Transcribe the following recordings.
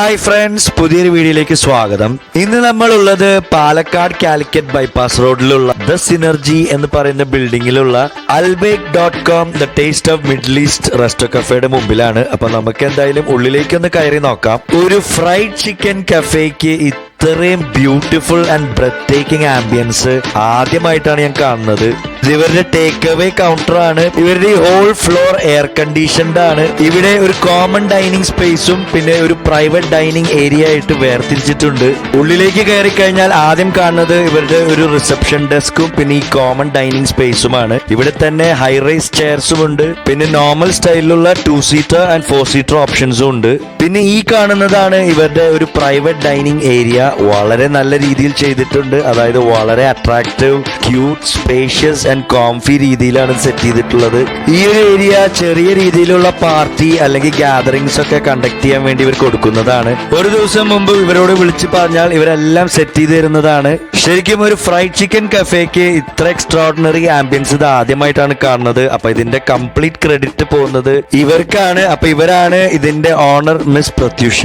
Hi friends, പുതിയൊരു വീഡിയോയിലേക്ക് സ്വാഗതം. ഇന്ന് നമ്മൾ ഉള്ളത് പാലക്കാട് കാലിക്കറ്റ് ബൈപ്പാസ് റോഡിലുള്ള ദ സിനർജി എന്ന് പറയുന്ന ബിൽഡിങ്ങിലുള്ള albake.com the taste of middle east resto കഫേയുടെ മുമ്പിലാണ്. അപ്പൊ നമുക്ക് എന്തായാലും ഉള്ളിലേക്കൊന്ന് കയറി നോക്കാം. ഒരു ഫ്രൈഡ് ചിക്കൻ കഫേക്ക് ഇത്രയും beautiful and breathtaking ambience ആദ്യമായിട്ടാണ് ഞാൻ കാണുന്നത്. ഇവരുടെ ടേക്ക് അവേ കൗണ്ടർ ആണ്. ഇവരുടെ ഹോൾ ഫ്ലോർ എയർ കണ്ടീഷൻഡ് ആണ്. ഇവിടെ ഒരു കോമൺ ഡൈനിങ് സ്പേസും പിന്നെ ഒരു പ്രൈവറ്റ് ഡൈനിങ് ഏരിയ ആയിട്ട് വേർതിരിച്ചിട്ടുണ്ട്. ഉള്ളിലേക്ക് കയറി കഴിഞ്ഞാൽ ആദ്യം കാണുന്നത് ഇവരുടെ ഒരു റിസപ്ഷൻ ഡെസ്കും പിന്നെ ഈ കോമൺ ഡൈനിങ് സ്പേസുമാണ്. ഇവിടെ തന്നെ ഹൈ റൈസ് ചെയർസും ഉണ്ട്. പിന്നെ നോർമൽ സ്റ്റൈലിലുള്ള 2 സീറ്റർ ആൻഡ് 4 സീറ്റർ ഓപ്ഷൻസും ഉണ്ട്. പിന്നെ ഈ കാണുന്നതാണ് ഇവരുടെ ഒരു പ്രൈവറ്റ് ഡൈനിങ് ഏരിയ. വളരെ നല്ല രീതിയിൽ ചെയ്തിട്ടുണ്ട്. അതായത് വളരെ attractive, cute, spacious and Comfy രീതിയിലാണ് സെറ്റ് ചെയ്തിട്ടുള്ളത്. ഈ ഒരു ഏരിയ ചെറിയ രീതിയിലുള്ള പാർട്ടി അല്ലെങ്കിൽ ഗാദറിംഗ്സ് ഒക്കെ കണ്ടക്ട് ചെയ്യാൻ വേണ്ടി ഇവർ കൊടുക്കുന്നതാണ്. ഒരു ദിവസം മുമ്പ് ഇവരോട് വിളിച്ചു പറഞ്ഞാൽ ഇവരെല്ലാം സെറ്റ് ചെയ്ത് തരുന്നതാണ്. ശരിക്കും ഒരു ഫ്രൈഡ് ചിക്കൻ കഫേക്ക് ഇത്ര എക്സ്ട്രാordinary ആംബിയൻസ് ഇത് ആദ്യമായിട്ടാണ് കാണുന്നത്. അപ്പൊ ഇതിന്റെ കംപ്ലീറ്റ് ക്രെഡിറ്റ് പോകുന്നത് ഇവർക്കാണ്. അപ്പൊ ഇവരാണ് ഇതിന്റെ ഓണർ മിസ് പ്രത്യുഷ.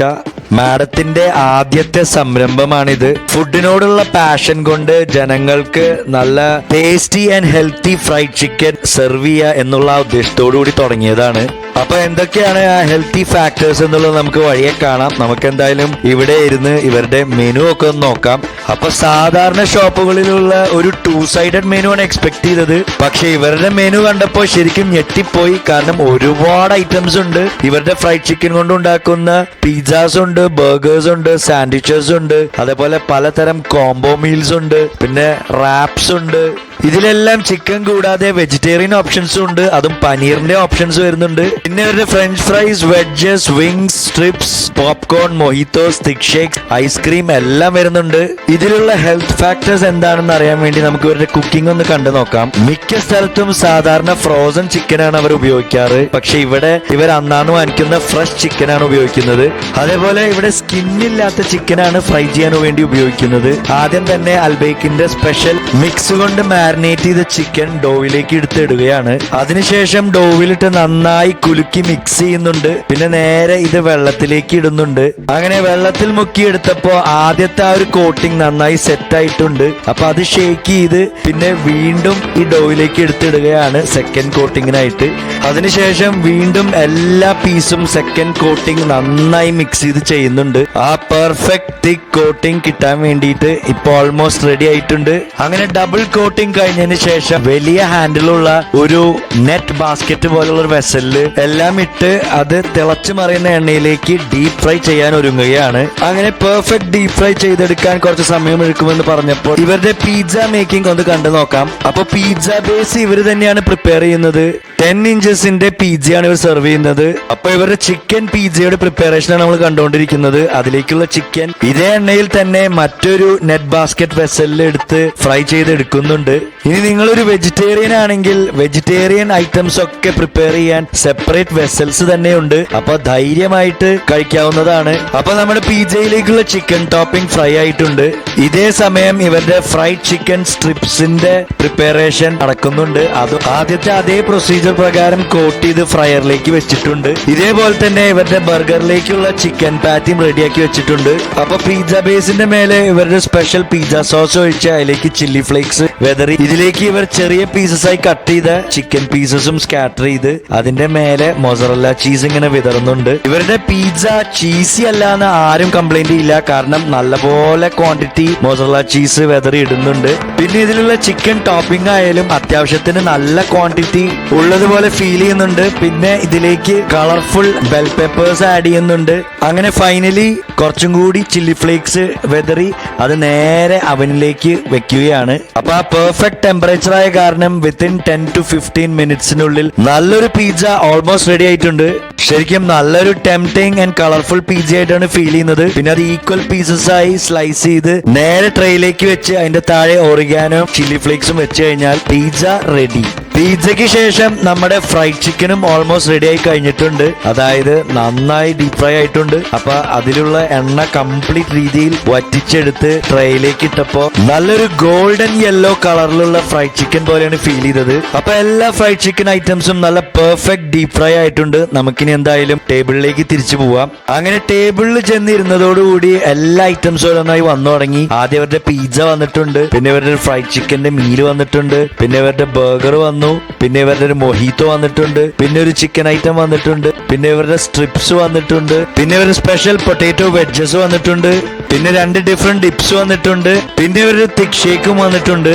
മാഡത്തിന്റെ ആദ്യത്തെ സംരംഭമാണിത്. ഫുഡിനോടുള്ള പാഷൻ കൊണ്ട് ജനങ്ങൾക്ക് നല്ല tasty and healthy fried chicken serve ചെയ്യുക എന്നുള്ള ഉദ്ദേശത്തോടു കൂടി തുടങ്ങിയതാണ്. അപ്പൊ എന്തൊക്കെയാണ് ആ ഹെൽത്തി ഫാക്ടേഴ്സ് എന്നുള്ളത് നമുക്ക് വഴിയെ കാണാം. നമുക്ക് എന്തായാലും ഇവിടെ ഇരുന്ന് ഇവരുടെ മെനു ഒക്കെ ഒന്ന് നോക്കാം. അപ്പൊ സാധാരണ ഷോപ്പുകളിലുള്ള ഒരു 2 സൈഡഡ് മെനു ആണ് എക്സ്പെക്ട് ചെയ്തത്. പക്ഷെ ഇവരുടെ മെനു കണ്ടപ്പോൾ ശരിക്കും ഞെട്ടിപ്പോയി. കാരണം ഒരുപാട് ഐറ്റംസ് ഉണ്ട്. ഇവരുടെ ഫ്രൈഡ് ചിക്കൻ കൊണ്ട് ഉണ്ടാക്കുന്ന പിസ്സാസ് ഉണ്ട്, ബർഗേഴ്സ് ഉണ്ട്, സാൻഡ്വിച്ചസ് ഉണ്ട്, അതേപോലെ പലതരം കോംബോ മീൽസ് ഉണ്ട്, പിന്നെ റാപ്സ് ഉണ്ട്. ഇതിലെല്ലാം ചിക്കൻ കൂടാതെ വെജിറ്റേറിയൻ ഓപ്ഷൻസും ഉണ്ട്. അതും പനീറിന്റെ ഓപ്ഷൻസ് വരുന്നുണ്ട്. പിന്നെ ഇവരുടെ French fries, wedges, wings, strips, popcorn, മൊഹിത്തോസ്, thick shakes, ice cream എല്ലാം വരുന്നുണ്ട്. ഇതിലുള്ള ഹെൽത്ത് ഫാക്ടേഴ്സ് എന്താണെന്ന് അറിയാൻ വേണ്ടി നമുക്ക് ഇവരുടെ കുക്കിംഗ് ഒന്ന് കണ്ടു നോക്കാം. മിക്ക സ്ഥലത്തും സാധാരണ ഫ്രോസൺ ചിക്കൻ ആണ് അവർ ഉപയോഗിക്കാറ്. പക്ഷെ ഇവിടെ ഇവർ അന്നാന്ന് വാങ്ങിക്കുന്ന ഫ്രഷ് ചിക്കൻ ആണ് ഉപയോഗിക്കുന്നത്. അതേപോലെ ഇവിടെ സ്കിന്നില്ലാത്ത ചിക്കൻ ആണ് ഫ്രൈ ചെയ്യാൻ വേണ്ടി ഉപയോഗിക്കുന്നത്. ആദ്യം തന്നെ അൽബേക്കിന്റെ സ്പെഷ്യൽ മിക്സ് കൊണ്ട് മാരിനേറ്റ് ചെയ്ത ചിക്കൻ ഡോവിലേക്ക് എടുത്തിടുകയാണ്. അതിനുശേഷം ഡോവിലിട്ട് നന്നായി കുലുക്കി മിക്സ് ചെയ്യുന്നുണ്ട്. പിന്നെ നേരെ ഇത് വെള്ളത്തിലേക്ക് ഇടുന്നുണ്ട്. അങ്ങനെ വെള്ളത്തിൽ മുക്കി എടുത്തപ്പോ ആദ്യത്തെ ആ ഒരു കോട്ടിംഗ് നന്നായി സെറ്റ് ആയിട്ടുണ്ട്. അപ്പൊ അത് ഷേക്ക് ചെയ്ത് പിന്നെ വീണ്ടും ഈ ഡോവിലേക്ക് എടുത്തിടുകയാണ് സെക്കൻഡ് കോട്ടിങ്ങിനായിട്ട്. അതിനുശേഷം വീണ്ടും എല്ലാ പീസും സെക്കൻഡ് കോട്ടിംഗ് നന്നായി മിക്സ് ചെയ്ത് ചെയ്യുന്നുണ്ട്. ആ പെർഫെക്റ്റ് തിക്ക് കോട്ടിംഗ് കിട്ടാൻ വേണ്ടിയിട്ട് ഇപ്പൊ ഓൾമോസ്റ്റ് റെഡി ആയിട്ടുണ്ട്. അങ്ങനെ ഡബിൾ കോട്ടിംഗ് കഴിഞ്ഞതിന് ശേഷം വലിയ ഹാൻഡിലുള്ള ഒരു നെറ്റ് ബാസ്ക്കറ്റ് പോലുള്ള ഒരു വെസലില് എല്ലാം ഇട്ട് അത് തിളച്ചു മറിയുന്ന എണ്ണയിലേക്ക് ഡീപ് ഫ്രൈ ചെയ്യാൻ ഒരുങ്ങുകയാണ്. അങ്ങനെ പെർഫെക്റ്റ് ഡീപ് ഫ്രൈ ചെയ്തെടുക്കാൻ കുറച്ച് സമയം എടുക്കുമെന്ന് പറഞ്ഞപ്പോൾ ഇവരുടെ പിസ്സ മേക്കിംഗ് ഒന്ന് കണ്ടു നോക്കാം. അപ്പൊ പിസ്സ ബേസ് ഇവർ തന്നെയാണ് പ്രിപ്പയർ ചെയ്യുന്നത്. 10 ഇഞ്ചസിന്റെ പിസ്സയാണ് ഇവർ സെർവ് ചെയ്യുന്നത്. അപ്പൊ ഇവരുടെ ചിക്കൻ പിസ്സയുടെ പ്രിപ്പറേഷനാണ് നമ്മൾ കണ്ടുകൊണ്ടിരിക്കുന്നത്. അതിലേക്കുള്ള ചിക്കൻ ഇതേ എണ്ണയിൽ തന്നെ മറ്റൊരു നെറ്റ് ബാസ്ക്കറ്റ് വെസലിൽ എടുത്ത് ഫ്രൈ ചെയ്തെടുക്കുന്നുണ്ട്. ഇനി നിങ്ങളൊരു വെജിറ്റേറിയൻ ആണെങ്കിൽ വെജിറ്റേറിയൻ ഐറ്റംസ് ഒക്കെ പ്രിപ്പയർ ചെയ്യാൻ സെപ്പറേറ്റ് വെസൽസ് തന്നെയുണ്ട്. അപ്പൊ ധൈര്യമായിട്ട് കഴിക്കാവുന്നതാണ്. അപ്പൊ നമ്മുടെ പിസ്സയിലേക്കുള്ള ചിക്കൻ ടോപ്പിംഗ് ഫ്രൈ ആയിട്ടുണ്ട്. ഇതേ സമയം ഇവരുടെ ഫ്രൈഡ് ചിക്കൻ സ്ട്രിപ്സിന്റെ പ്രിപ്പറേഷൻ നടക്കുന്നുണ്ട്. അത് ആദ്യത്തെ അതേ പ്രൊസീജിയർ പ്രകാരം കോട്ട് ചെയ്ത് ഫ്രയറിലേക്ക് വെച്ചിട്ടുണ്ട്. ഇതേപോലെ തന്നെ ഇവരുടെ ബർഗറിലേക്കുള്ള ചിക്കൻ പാറ്റിയും റെഡിയാക്കി വെച്ചിട്ടുണ്ട്. അപ്പൊ പിസ്സ ബേസിന്റെ മേലെ ഇവരുടെ സ്പെഷ്യൽ പിസ്സ സോസ് ഒഴിച്ച് അതിലേക്ക് ചില്ലി ഫ്ലേക്സ് വെതറി ഇതിലേക്ക് ഇവർ ചെറിയ പീസസ് ആയി കട്ട് ചെയ്ത ചിക്കൻ പീസസും സ്കാറ്റർ ചെയ്ത് അതിന്റെ മേലെ മൊസറല്ല ചീസ് ഇങ്ങനെ വിതറുന്നുണ്ട്. ഇവരുടെ പിസ്സ ചീസി അല്ല എന്ന് ആരും കംപ്ലൈന്റ് ഇല്ല. കാരണം നല്ലപോലെ ക്വാണ്ടിറ്റി മൊസറല്ല ചീസ് വെതറി ഇടുന്നുണ്ട്. പിന്നെ ഇതിലുള്ള ചിക്കൻ ടോപ്പിംഗ് ആയാലും അത്യാവശ്യത്തിന് നല്ല ക്വാണ്ടിറ്റി ഉള്ളതുപോലെ ഫീൽ ചെയ്യുന്നുണ്ട്. പിന്നെ ഇതിലേക്ക് കളർഫുൾ ബെൽ പെപ്പേഴ്സ് ആഡ് ചെയ്യുന്നുണ്ട്. അങ്ങനെ ഫൈനലി കുറച്ചും കൂടി ചില്ലി ഫ്ലേക്സ് വെതറി അത് നേരെ അവനിലേക്ക് വെക്കുകയാണ്. അപ്പൊ ആ പെർഫെക്റ്റ് ടെമ്പറേച്ചർ ആയ കാരണം വിത്തിൻ 10 to 15 മിനിറ്റ്സിനുള്ളിൽ നല്ലൊരു പിസ്സ ഓൾമോസ്റ്റ് റെഡി ആയിട്ടുണ്ട്. ശരിക്കും നല്ലൊരു ടെംപ്റ്റിംഗ് ആൻഡ് കളർഫുൾ പിസ്സ ആയിട്ടാണ് ഫീൽ ചെയ്യുന്നത്. പിന്നെ അത് ഈക്വൽ പീസസ് ആയി സ്ലൈസ് ചെയ്ത് നേരെ ട്രേയിലേക്ക് വെച്ച് അതിന്റെ താഴെ ഒറിഗാനോ ചില്ലി ഫ്ലേക്സും വെച്ച് കഴിഞ്ഞാൽ പിസ്സ റെഡി. പിസ്സയ്ക്ക് ശേഷം നമ്മുടെ ഫ്രൈഡ് ചിക്കനും ഓൾമോസ്റ്റ് റെഡി ആയി കഴിഞ്ഞിട്ടുണ്ട്. അതായത് നന്നായി ഡീപ് ഫ്രൈ ആയിട്ടുണ്ട്. അപ്പൊ അതിലുള്ള എണ്ണ കംപ്ലീറ്റ് രീതിയിൽ വറ്റിച്ചെടുത്ത് ട്രേയിലേക്ക് ഇട്ടപ്പോ നല്ലൊരു ഗോൾഡൻ യെല്ലോ കളറിലുള്ള ഫ്രൈഡ് ചിക്കൻ പോലെയാണ് ഫീൽ ചെയ്തത്. അപ്പൊ എല്ലാ ഫ്രൈഡ് ചിക്കൻ ഐറ്റംസും നല്ല പെർഫെക്റ്റ് ഡീപ് ഫ്രൈ ആയിട്ടുണ്ട്. നമുക്കിനി ഇനി എന്തായാലും ടേബിളിലേക്ക് തിരിച്ചു പോവാം. അങ്ങനെ ടേബിളിൽ ചെന്നിരുന്നതോടുകൂടി എല്ലാ ഐറ്റംസും ഓരോന്നായി വന്നു തുടങ്ങി. ആദ്യം ഇവരുടെ പിസ്സ വന്നിട്ടുണ്ട്, പിന്നെ ഇവരുടെ ഫ്രൈഡ് ചിക്കന്റെ മീൽ വന്നിട്ടുണ്ട്, പിന്നെ ഇവരുടെ ബർഗർ വന്നു, പിന്നെ ഇവരുടെ ഒരു മൊഹീത്തോ വന്നിട്ടുണ്ട്, പിന്നെ ഒരു ചിക്കൻ ഐറ്റം വന്നിട്ടുണ്ട്, പിന്നെ ഇവരുടെ സ്ട്രിപ്സ് വന്നിട്ടുണ്ട്, പിന്നെ ഇവരുടെ സ്പെഷ്യൽ പൊട്ടാറ്റോ വെഡ്ജസ് വന്നിട്ടുണ്ട്, പിന്നെ 2 ഡിഫറെന്റ് ഡിപ്സ് വന്നിട്ടുണ്ട്, പിന്നെ ഇവരുടെ തിക് ഷേക്കും വന്നിട്ടുണ്ട്.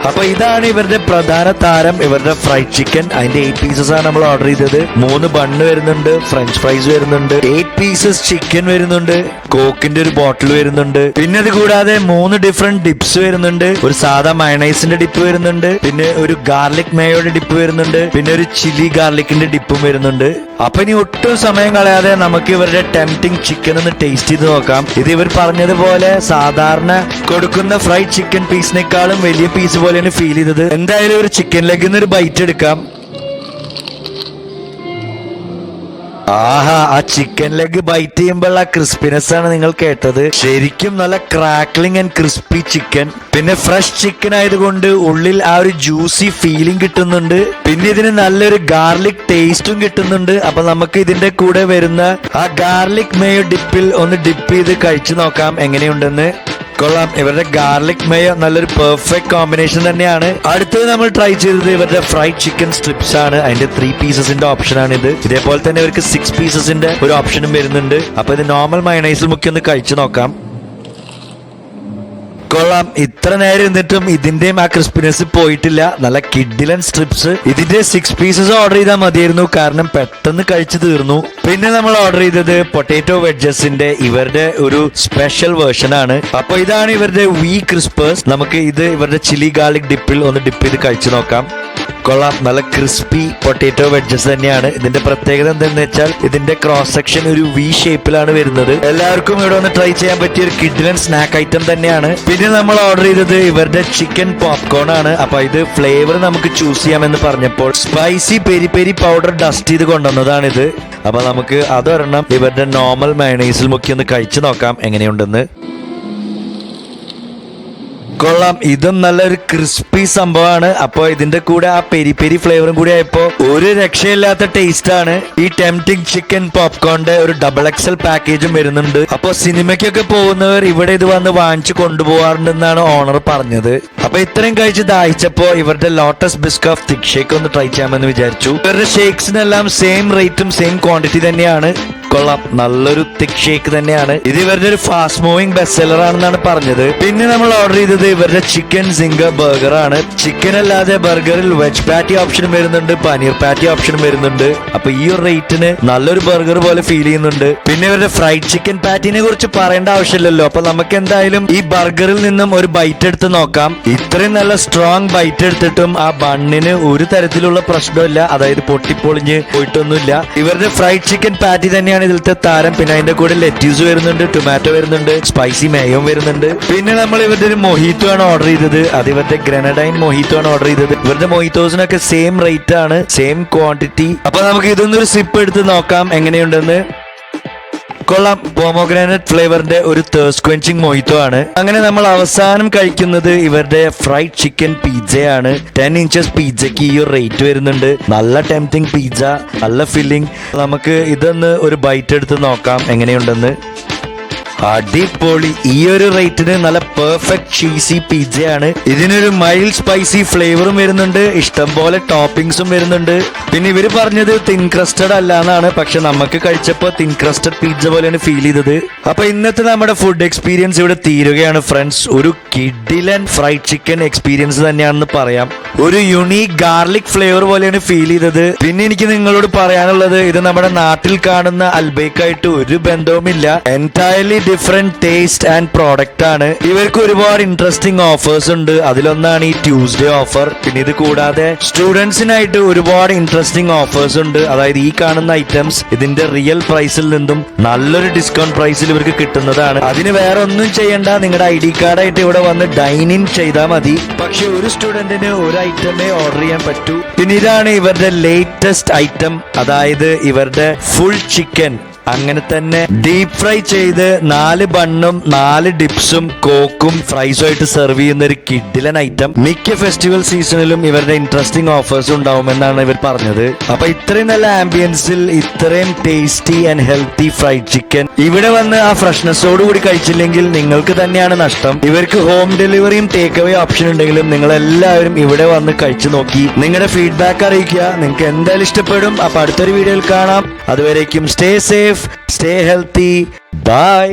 അപ്പൊ ഇതാണ് ഇവരുടെ പ്രധാന താരം, ഇവരുടെ ഫ്രൈഡ് ചിക്കൻ. അതിന്റെ 8 പീസസ് ആണ് നമ്മൾ ഓർഡർ ചെയ്തത്. 3 ബണ്ണ് വരുന്നുണ്ട്, ഫ്രഞ്ച് ഫ്രൈസ് വരുന്നുണ്ട്, 8 പീസസ് ചിക്കൻ വരുന്നുണ്ട്, കോക്കിന്റെ ഒരു ബോട്ടിൽ വരുന്നുണ്ട്, പിന്നെ അത് കൂടാതെ 3 ഡിഫറെന്റ് ഡിപ്സ് വരുന്നുണ്ട്. ഒരു സാധാ മയണൈസിന്റെ ഡിപ്പ് വരുന്നുണ്ട്, പിന്നെ ഒരു ഗാർലിക് മേയോയുടെ ഡിപ്പ് വരുന്നുണ്ട്, പിന്നെ ഒരു ചില്ലി ഗാർലിക്കിന്റെ ഡിപ്പും വരുന്നുണ്ട്. അപ്പൊ ഇനി ഒട്ടും സമയം കളയാതെ നമുക്ക് ഇവരുടെ ടെംപ്റ്റിംഗ് ചിക്കൻ ഒന്ന് ടേസ്റ്റ് ചെയ്ത് നോക്കാം. ഇത് ഇവർ പറഞ്ഞതുപോലെ സാധാരണ കൊടുക്കുന്ന ഫ്രൈഡ് ചിക്കൻ പീസിനേക്കാളും വലിയ പീസ് പോലെയാണ് ഫീൽ ചെയ്തത്. എന്തായാലും ഒരു ചിക്കൻ ലെഗിൽ നിന്ന് ഒരു ബൈറ്റ് എടുക്കാം. ആഹാ, ആ ചിക്കൻ ലെഗ് ബൈറ്റ് ചെയ്യുമ്പോൾ ആ ക്രിസ്പിനെസ് ആണ് നിങ്ങൾ കേട്ടത്. ശരിക്കും നല്ല ക്രാക്ലിംഗ് ആൻഡ് ക്രിസ്പി ചിക്കൻ. പിന്നെ ഫ്രഷ് ചിക്കൻ ആയതുകൊണ്ട് ഉള്ളിൽ ആ ഒരു ജ്യൂസി ഫീലിംഗ് കിട്ടുന്നുണ്ട്. പിന്നെ ഇതിന് നല്ലൊരു ഗാർലിക് ടേസ്റ്റും കിട്ടുന്നുണ്ട്. അപ്പൊ നമുക്ക് ഇതിന്റെ കൂടെ വരുന്ന ആ ഗാർലിക് മേയോ ഡിപ്പിൽ ഒന്ന് ഡിപ്പ് ചെയ്ത് കഴിച്ചു നോക്കാം എങ്ങനെയുണ്ടെന്ന്. കൊള്ളാം, ഇവരുടെ ഗാർലിക് മേയോ നല്ലൊരു പെർഫെക്റ്റ് കോമ്പിനേഷൻ തന്നെയാണ്. അടുത്തത് നമ്മൾ ട്രൈ ചെയ്തത് ഇവരുടെ ഫ്രൈഡ് ചിക്കൻ സ്ട്രിപ്സ് ആണ്. അതിന്റെ 3 പീസസിന്റെ ഓപ്ഷൻ ആണ് ഇത്. ഇതേപോലെ തന്നെ ഇവർക്ക് 6 പീസസിന്റെ ഒരു ഓപ്ഷനും വരുന്നുണ്ട്. അപ്പൊ ഇത് നോർമൽ മയണൈസിൽ മുക്കി ഒന്ന് കഴിച്ചു നോക്കാം. കൊള്ളാം, ഇത്ര നേരം ഇരുന്നിട്ടും ഇതിന്റെയും ആ ക്രിസ്പിനെസ് പോയിട്ടില്ല. നല്ല കിഡിലൻ സ്ട്രിപ്സ്. ഇതിന്റെ 6 പീസസ് ഓർഡർ ചെയ്താൽ മതിയായിരുന്നു, കാരണം പെട്ടെന്ന് കഴിച്ചു തീർന്നു. പിന്നെ നമ്മൾ ഓർഡർ ചെയ്തത് പൊട്ടാറ്റോ വെഡ്ജസിന്റെ ഇവരുടെ ഒരു സ്പെഷ്യൽ വേർഷൻ ആണ്. അപ്പൊ ഇതാണ് ഇവരുടെ വി ക്രിസ്പേഴ്സ്. നമുക്ക് ഇത് ഇവരുടെ ചില്ലി ഗാർലിക് ഡിപ്പിൽ ഒന്ന് ഡിപ്പ് ചെയ്ത് കഴിച്ചു നോക്കാം. കൊള്ളാം, നല്ല ക്രിസ്പി പൊട്ടാറ്റോ വെഡ്ജസ് തന്നെയാണ്. ഇതിന്റെ പ്രത്യേകത എന്താണെന്ന് വെച്ചാൽ ഇതിന്റെ ക്രോസ് സെക്ഷൻ ഒരു വി ഷേപ്പിലാണ് വരുന്നത്. എല്ലാവർക്കും ഇവിടെ ഒന്ന് ട്രൈ ചെയ്യാൻ പറ്റിയ ഒരു കിഡിലൻ സ്നാക്ക് ഐറ്റം തന്നെയാണ്. പിന്നെ നമ്മൾ ഓർഡർ ചെയ്തത് ഇവരുടെ ചിക്കൻ പോപ്കോൺ ആണ്. അപ്പൊ ഇത് ഫ്ലേവർ നമുക്ക് ചൂസ് ചെയ്യാമെന്ന് പറഞ്ഞപ്പോൾ spicy peri peri powder dust ചെയ്ത് കൊണ്ടുവന്നതാണിത്. അപ്പൊ നമുക്ക് അതൊരെണ്ണം ഇവരുടെ നോർമൽ മയണൈസിൽ മുക്കി ഒന്ന് കഴിച്ചു നോക്കാം എങ്ങനെയുണ്ടെന്ന്. കൊള്ളാം, ഇതും നല്ലൊരു ക്രിസ്പി സംഭവമാണ്. അപ്പൊ ഇതിന്റെ കൂടെ ആ പെരി പെരി ഫ്ലേവറും കൂടി ആയപ്പോ ഒരു രക്ഷയില്ലാത്ത ടേസ്റ്റ് ആണ്. ഈ ടെംപ്റ്റിംഗ് ചിക്കൻ പോപ്കോണിന്റെ ഒരു XXL പാക്കേജും വരുന്നുണ്ട്. അപ്പൊ സിനിമയ്ക്കൊക്കെ പോകുന്നവർ ഇവിടെ ഇത് വന്ന് വാങ്ങിച്ചു കൊണ്ടുപോകാറുണ്ടെന്നാണ് ഓണർ പറഞ്ഞത്. അപ്പൊ ഇത്രയും കഴിച്ച് ദാഹിച്ചപ്പോ ഇവരുടെ ലോട്ടസ് ബിസ്ക് ഓഫ് തിക് ഷേക്ക് ഒന്ന് ട്രൈ ചെയ്യാമെന്ന് വിചാരിച്ചു. ഇവരുടെ ഷേക്സിനെല്ലാം സെയിം റേറ്റും സെയിം ക്വാണ്ടിറ്റി തന്നെയാണ്. കൊള്ളാം, നല്ലൊരു തിക് ഷേക്ക് തന്നെയാണ്. ഇത് ഇവരുടെ ഒരു ഫാസ്റ്റ് മൂവിംഗ് ബെസ്റ്റ് സെല്ലർ ആണെന്നാണ് പറഞ്ഞത്. പിന്നെ നമ്മൾ ഓർഡർ ചെയ്തത് ഇവരുടെ ചിക്കൻ സിംഗർ ബർഗർ ആണ്. ചിക്കൻ അല്ലാതെ ബർഗറിൽ വെജ് പാറ്റി ഓപ്ഷനും വരുന്നുണ്ട്, പനീർ പാറ്റി ഓപ്ഷനും വരുന്നുണ്ട്. അപ്പൊ ഈ ഒരു റേറ്റിന് നല്ലൊരു ബർഗർ പോലെ ഫീൽ ചെയ്യുന്നുണ്ട്. പിന്നെ ഇവരുടെ ഫ്രൈഡ് ചിക്കൻ പാറ്റിനെ കുറിച്ച് പറയേണ്ട ആവശ്യമില്ലല്ലോ. അപ്പൊ നമുക്ക് എന്തായാലും ഈ ബർഗറിൽ നിന്നും ഒരു ബൈറ്റ് എടുത്ത് നോക്കാം. ഇത്രയും നല്ല സ്ട്രോങ് ബൈറ്റ് എടുത്തിട്ടും ആ ബണ്ണിന് ഒരു തരത്തിലുള്ള പ്രശ്നമില്ല, അതായത് പൊട്ടിപ്പൊളിഞ്ഞ് പോയിട്ടൊന്നുമില്ല. ഇവരുടെ ഫ്രൈഡ് ചിക്കൻ പാറ്റി തന്നെയാണ് ഇതിലത്തെ താരം. പിന്നെ അതിന്റെ കൂടെ ലെറ്റ്യൂസ് വരുന്നുണ്ട്, ടൊമാറ്റോ വരുന്നുണ്ട്, സ്പൈസി മേയും വരുന്നുണ്ട്. പിന്നെ നമ്മൾ ഇവരുടെ ഒരു മൊഹീത്തോ ആണ് ഓർഡർ ചെയ്തത്. അത് ഇവരുടെ ഗ്രനഡൈൻ മൊഹീത്തോ ആണ് ഓർഡർ ചെയ്തത്. ഇവരുടെ മൊഹീത്തോസിനൊക്കെ സെയിം റേറ്റ് ആണ്, സെയിം ക്വാണ്ടിറ്റി. അപ്പൊ നമുക്ക് ഇതൊന്നൊരു സിപ്പ് എടുത്ത് നോക്കാം എങ്ങനെയുണ്ടെന്ന്. കൊള്ളാം, പോമോഗ്രാനറ്റ് ഫ്ലേവറിന്റെ ഒരു തേഴ്സ്റ്റ് ക്വെഞ്ചിങ് മൊയ്ത്തോ ആണ്. അങ്ങനെ നമ്മൾ അവസാനം കഴിക്കുന്നത് ഇവരുടെ ഫ്രൈഡ് ചിക്കൻ പിസ്സയാണ്. 10 ഇഞ്ചസ് പിസ്സയ്ക്ക് ഈ ഒരു റേറ്റ് വരുന്നുണ്ട്. നല്ല ടെംപ്റ്റിംഗ് പിസ്സ, നല്ല ഫില്ലിംഗ്. നമുക്ക് ഇതൊന്ന് ഒരു ബൈറ്റ് എടുത്ത് നോക്കാം എങ്ങനെയുണ്ടെന്ന്. അടിപൊളി, ഈ ഒരു റേറ്റിന് നല്ല പെർഫെക്റ്റ് ചീസി പിസ്സയാണ്. ഇതിനൊരു മൈൽഡ് സ്പൈസി ഫ്ലേവറും വരുന്നുണ്ട്, ഇഷ്ടംപോലെ ടോപ്പിംഗ്സും വരുന്നുണ്ട്. പിന്നെ ഇവര് പറഞ്ഞത് തിൻ ക്രസ്റ്റഡ് അല്ല എന്നാണ്, പക്ഷെ നമുക്ക് കഴിച്ചപ്പോ തിൻ ക്രസ്റ്റഡ് പിസ്സ പോലെയാണ് ഫീൽ ചെയ്തത്. അപ്പൊ ഇന്നത്തെ നമ്മുടെ ഫുഡ് എക്സ്പീരിയൻസ് ഇവിടെ തീരുകയാണ് ഫ്രണ്ട്സ്. ഒരു കിഡിലൻ ഫ്രൈഡ് ചിക്കൻ എക്സ്പീരിയൻസ് തന്നെയാണെന്ന് പറയാം. ഒരു യുണീക് ഗാർലിക് ഫ്ലേവർ പോലെയാണ് ഫീൽ ചെയ്തത്. പിന്നെ എനിക്ക് നിങ്ങളോട് പറയാനുള്ളത്, ഇത് നമ്മുടെ നാട്ടിൽ കാണുന്ന അൽബേക്കായിട്ട് ഒരു ബന്ധവുമില്ല. Entirely different taste and product ആണ്. ഇവർക്ക് ഒരുപാട് ഇൻട്രസ്റ്റിംഗ് ഓഫേഴ്സ് ഉണ്ട്. അതിലൊന്നാണ് ഈ ട്യൂസ്ഡേ ഓഫർ. പിന്നെ ഇത് കൂടാതെ സ്റ്റുഡൻസിനായിട്ട് ഒരുപാട് ഇൻട്രസ്റ്റിംഗ് ഓഫേഴ്സ് ഉണ്ട്. അതായത് ഈ കാണുന്ന ഐറ്റംസ് ഇതിന്റെ റിയൽ പ്രൈസിൽ നിന്നും നല്ലൊരു ഡിസ്കൗണ്ട് പ്രൈസിൽ ഇവർക്ക് കിട്ടുന്നതാണ്. അതിന് വേറെ ഒന്നും ചെയ്യണ്ട, നിങ്ങളുടെ ID കാർഡായിട്ട് ഇവിടെ വന്ന് ഡൈൻ ഇൻ ചെയ്താൽ മതി. പക്ഷെ ഒരു സ്റ്റുഡന്റിന് ഒരു ഐറ്റമേ ഓർഡർ ചെയ്യാൻ പറ്റൂ. പിന്നെ ഇതാണ് ഇവരുടെ ലേറ്റസ്റ്റ് ഐറ്റം, അതായത് ഇവരുടെ ഫുൾ ചിക്കൻ. അങ്ങനെ തന്നെ ഡീപ് ഫ്രൈ ചെയ്ത് 4 ബണ്ണും 4 ഡിപ്സും കോക്കും ഫ്രൈസും ആയിട്ട് സെർവ് ചെയ്യുന്ന ഒരു കിഡിലൻ ഐറ്റം. മിക്ക ഫെസ്റ്റിവൽ സീസണിലും ഇവരുടെ ഇൻട്രസ്റ്റിംഗ് ഓഫേഴ്സ് ഉണ്ടാവുമെന്നാണ് ഇവർ പറഞ്ഞത്. അപ്പൊ ഇത്രയും നല്ല ആംബിയൻസിൽ ഇത്രയും tasty and healthy fried chicken ഇവിടെ വന്ന് ആ ഫ്രഷ്നെസ്സോട് കൂടി കഴിച്ചില്ലെങ്കിൽ നിങ്ങൾക്ക് തന്നെയാണ് നഷ്ടം. ഇവർക്ക് ഹോം ഡെലിവറിയും ടേക്ക് അവേ ഓപ്ഷൻ ഉണ്ടെങ്കിലും നിങ്ങൾ എല്ലാവരും ഇവിടെ വന്ന് കഴിച്ചു നോക്കി നിങ്ങളുടെ ഫീഡ്ബാക്ക് അറിയിക്കുക. നിങ്ങൾക്ക് എന്തായാലും ഇഷ്ടപ്പെടും. അപ്പൊ അടുത്തൊരു വീഡിയോയിൽ കാണാം. അതുവരേക്കും stay safe, stay healthy, by.